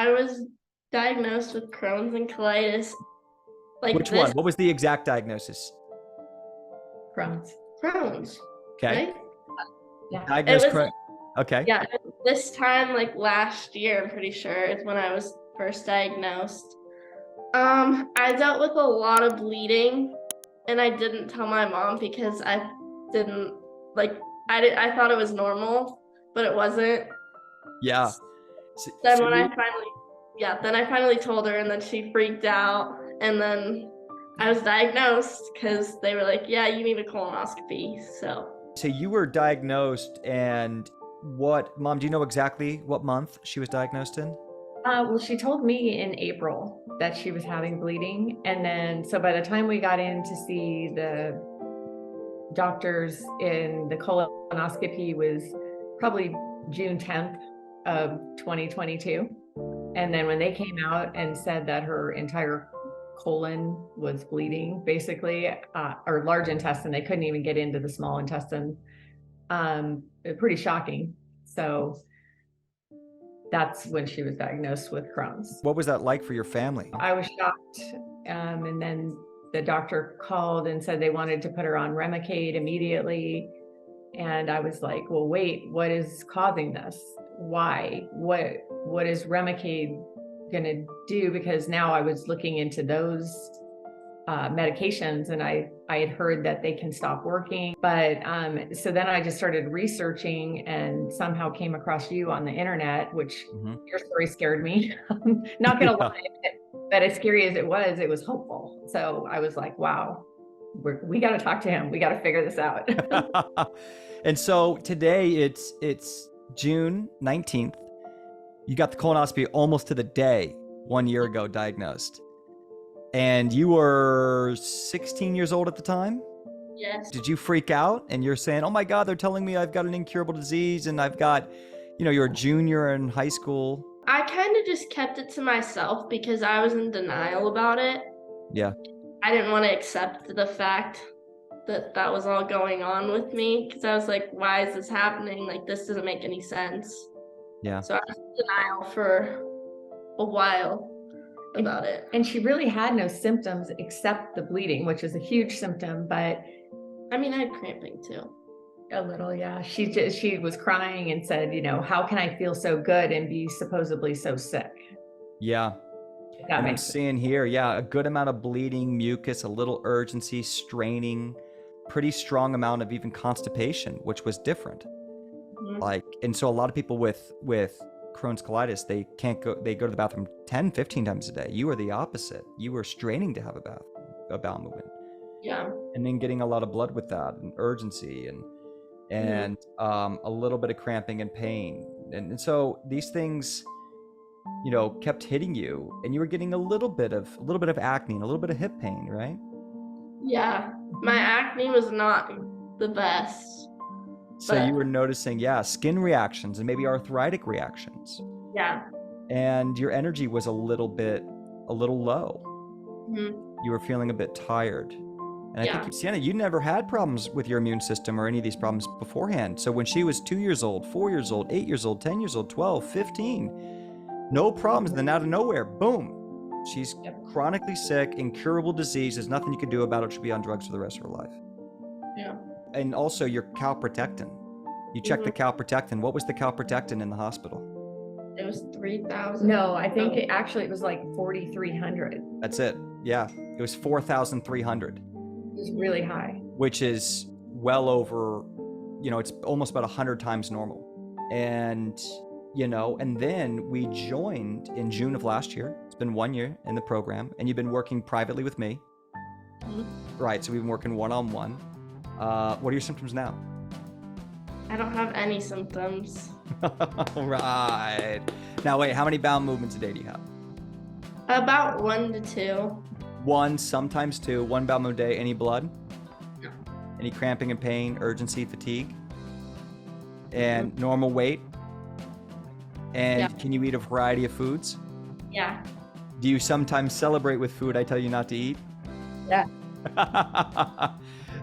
I was diagnosed with Crohn's and colitis. Like Which one? What was the exact diagnosis? Crohn's. Crohn's, Okay. right? Yeah. Diagnosed It was, Crohn. Okay. yeah, this time, like last year, I'm pretty sure, is when I was first diagnosed. I dealt with a lot of bleeding, and I didn't tell my mom because I didn't, like, I thought it was normal, but it wasn't. Yeah. Then So when I finally told her, and then she freaked out, and then I was diagnosed because they were like, yeah, you need a colonoscopy. So you were diagnosed, and Mom, do you know exactly what month she was diagnosed in? Well, she told me in April that she was having bleeding. And then, so by the time we got in to see the doctors in the colonoscopy was probably June 10th of 2022. And then when they came out and said that her entire colon was bleeding, basically, or large intestine, they couldn't even get into the small intestine. Pretty shocking. So that's when she was diagnosed with Crohn's. What was that like for your family? I was shocked. And then the doctor called and said they wanted to put her on Remicade immediately. And I was like, well, wait, what is causing this? Why? What is Remicade going to do? Because now I was looking into those medications, and I had heard that they can stop working. But so then I just started researching and somehow came across you on the internet, which your story scared me. Not gonna lie, but as scary as it was hopeful. So I was like, wow, we got to talk to him. We got to figure this out. And so today it's June 19th. You got the colonoscopy almost to the day 1 year ago diagnosed. And you were 16 years old at the time? yes. Did you freak out and you're saying, oh my God, they're telling me I've got an incurable disease and I've got, you're a junior in high school? I kind of just kept it to myself because I was in denial about it. Yeah. I didn't want to accept the fact that that was all going on with me because I was like, why is this happening? Like, this doesn't make any sense. Yeah. So I was in denial for a while about it. And she really had no symptoms except the bleeding, which is a huge symptom, but I mean, I had cramping too. a little, yeah. She was crying and said, how can I feel so good and be supposedly so sick? Yeah. That And I'm makes sense. seeing here, yeah, a good amount of bleeding, mucus, a little urgency, straining, pretty strong amount of even constipation, which was different. And so a lot of people with Crohn's colitis, they go to the bathroom 10, 15 times a day. You were the opposite. You were straining to have a bowel movement. Yeah. And then getting a lot of blood with that, and urgency, and a little bit of cramping and pain. And so these things, kept hitting you, and you were getting a little bit of acne and a little bit of hip pain, right? Yeah. My acne was not the best. So you were noticing, skin reactions and maybe arthritic reactions. Yeah. And your energy was a little low. You were feeling a bit tired. And I think, Sienna, you never had problems with your immune system or any of these problems beforehand. So when she was 2 years old, 4 years old, 8 years old, 10 years old, 12, 15, no problems. And then out of nowhere, boom, she's chronically sick, incurable disease. There's nothing you can do about it. She'll be on drugs for the rest of her life. Yeah. And also your calprotectin. You checked the calprotectin. What was the calprotectin in the hospital? It was 3,000. No, I think it was like 4,300. That's it. Yeah. It was 4,300. It was really high. Which is well over, it's almost about 100 times normal. And, and then we joined in June of last year. It's been 1 year in the program, and you've been working privately with me. Right. So we've been working one-on-one. What are your symptoms now? I don't have any symptoms. Right. Now, wait, how many bowel movements a day do you have? About 1 to 2. 1, sometimes 2. 1 bowel movement a day. Any blood? No. Any cramping and pain, urgency, fatigue? And normal weight? And can you eat a variety of foods? Yeah. Do you sometimes celebrate with food I tell you not to eat? Yeah.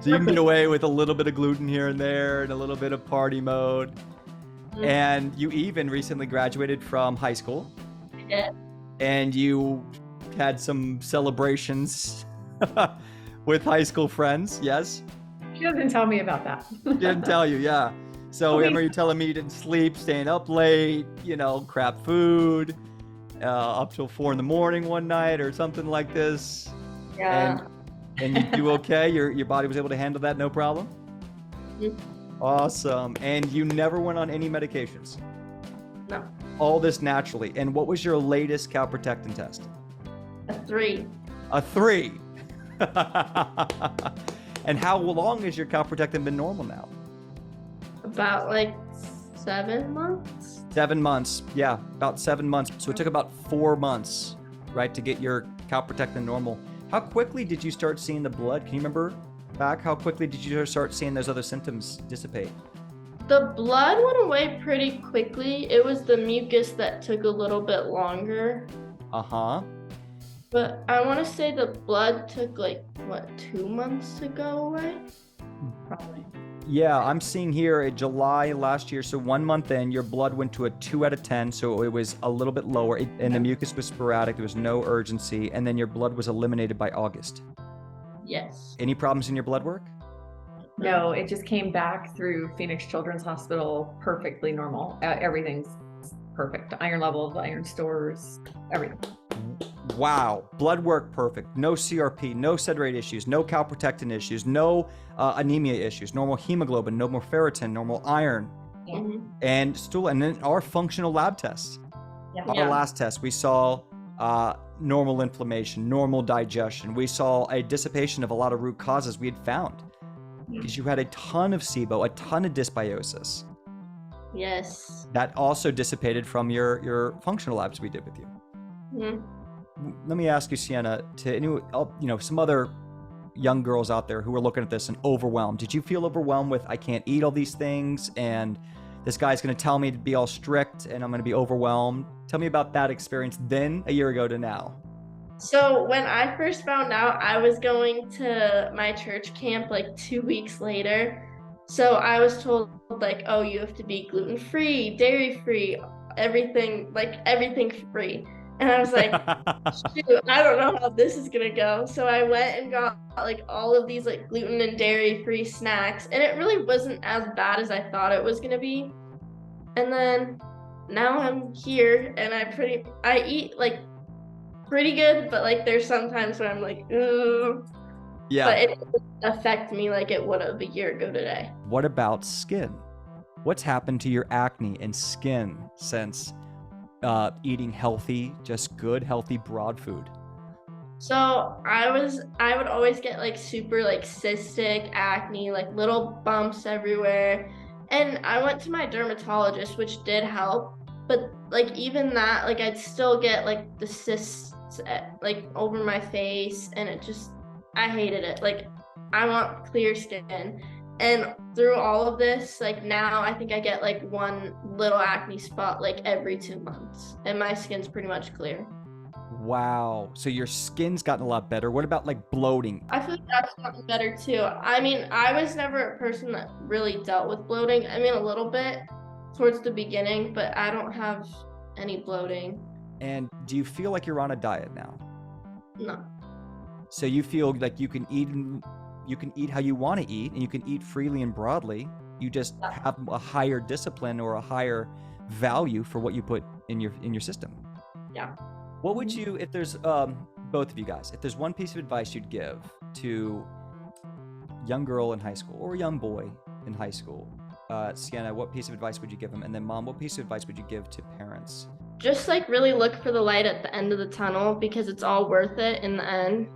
So you can get away with a little bit of gluten here and there and a little bit of party mode. And you even recently graduated from high school. I it. And you had some celebrations with high school friends, yes? She doesn't tell me about that. She didn't tell you, yeah. So I remember you telling me you didn't sleep, staying up late, crap food, up till 4 a.m. one night or something like this. Yeah. And you do okay? Your body was able to handle that, no problem? Mm-hmm. Awesome. And you never went on any medications? No. All this naturally. And what was your latest calprotectin test? A 3. A 3. And how long has your calprotectin been normal now? About like 7 months. 7 months. Yeah, about 7 months. So it took about 4 months, right, to get your calprotectin normal. How quickly did you start seeing the blood? Can you remember back? How quickly did you start seeing those other symptoms dissipate? The blood went away pretty quickly. It was the mucus that took a little bit longer. Uh-huh. But I want to say the blood took 2 months to go away? Probably. Yeah, I'm seeing here in July last year, so 1 month in, your blood went to a 2 out of 10, so it was a little bit lower, and the mucus was sporadic, there was no urgency, and then your blood was eliminated by August. Yes. Any problems in your blood work? No, it just came back through Phoenix Children's Hospital perfectly normal. Everything's perfect. Iron levels, iron stores, everything. Wow. Blood work perfect. No CRP, no sed-rate issues, no calprotectin issues, no anemia issues, normal hemoglobin, normal ferritin, normal iron, and stool, and then our functional lab tests. Yeah. Our last test, we saw normal inflammation, normal digestion. We saw a dissipation of a lot of root causes we had found because you had a ton of SIBO, a ton of dysbiosis. Yes. That also dissipated from your functional labs we did with you. Let me ask you, Sienna, to some other young girls out there who are looking at this and overwhelmed. Did you feel overwhelmed with, I can't eat all these things, and this guy's going to tell me to be all strict, and I'm going to be overwhelmed? Tell me about that experience then, a year ago to now. So when I first found out, I was going to my church camp 2 weeks later. So I was told oh, you have to be gluten-free, dairy-free, everything free. And I was like, shoot, I don't know how this is going to go. So I went and got all of these gluten and dairy-free snacks. And it really wasn't as bad as I thought it was going to be. And then now I'm here and I eat pretty good, but there's sometimes when I'm ooh. Yeah. But it doesn't affect me like it would have a year ago today. What about skin? What's happened to your acne and skin since eating healthy, just good, healthy, broad food? So I would always get super cystic acne, little bumps everywhere. And I went to my dermatologist, which did help. But even that, I'd still get the cysts over my face, and I hated it. I want clear skin. And through all of this, now I think I get one little acne spot every 2 months, and my skin's pretty much clear. Wow. So your skin's gotten a lot better. What about bloating? I feel that's gotten better too. I mean, I was never a person that really dealt with bloating. I mean, a little bit towards the beginning, but I don't have any bloating. And do you feel like you're on a diet now? No. So you feel like you can eat how you want to eat, and you can eat freely and broadly. You just have a higher discipline or a higher value for what you put in your system. Yeah. What would you, if there's both of you guys, if there's one piece of advice you'd give to a young girl in high school or a young boy in high school, Sienna, what piece of advice would you give them? And then Mom, what piece of advice would you give to parents? Just really look for the light at the end of the tunnel, because it's all worth it in the end.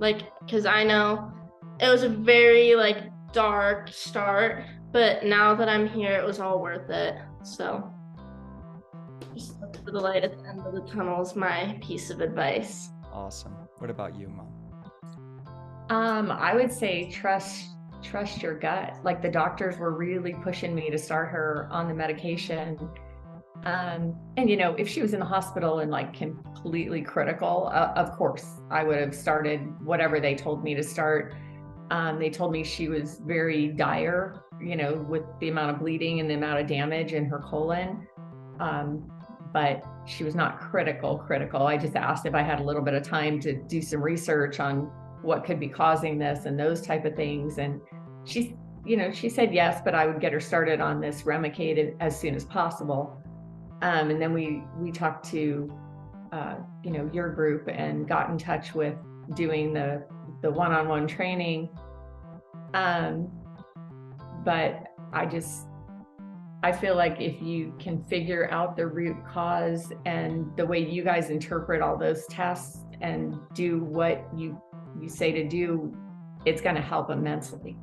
Because I know it was a very dark start, but now that I'm here, it was all worth it. So just look for the light at the end of the tunnel is my piece of advice. Awesome. What about you, Mom? I would say trust your gut. The doctors were really pushing me to start her on the medication. And if she was in the hospital and completely critical, of course I would have started whatever they told me to start. They told me she was very dire, with the amount of bleeding and the amount of damage in her colon. but she was not critical. I just asked if I had a little bit of time to do some research on what could be causing this and those type of things. And she said yes, but I would get her started on this Remicade as soon as possible. And then we talked to, your group and got in touch with doing the one-on-one training. But I feel like if you can figure out the root cause and the way you guys interpret all those tests and do what you say to do, it's going to help immensely.